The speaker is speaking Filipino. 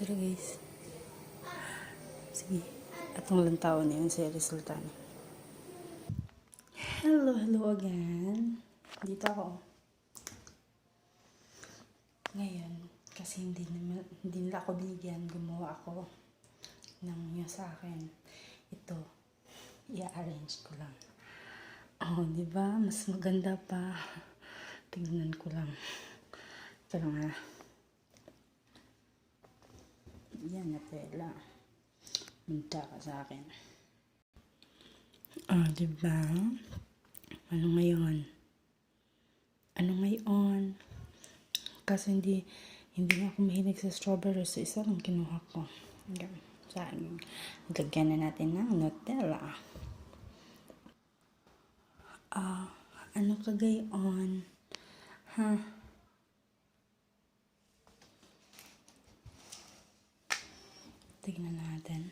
Pero guys, sige, atong lang tao na yun sa resulta niya. Hello again. Dito ako. Ngayon, kasi hindi nila ako binigyan, gumawa ako ng yun sa akin. Ito, i-arrange ko lang. Oh, di ba? Mas maganda pa. Tingnan ko lang. Pero nga, yan na tela. Munta ka sa akin. Oh, di ba? Ano ngayon? Kasi hindi nga ako mahilig sa strawberry, so isa lang kinuha ko. Hanggang saan? Lagyan na natin ng Nutella. Ano ka gayon? Ha? Tignan natin.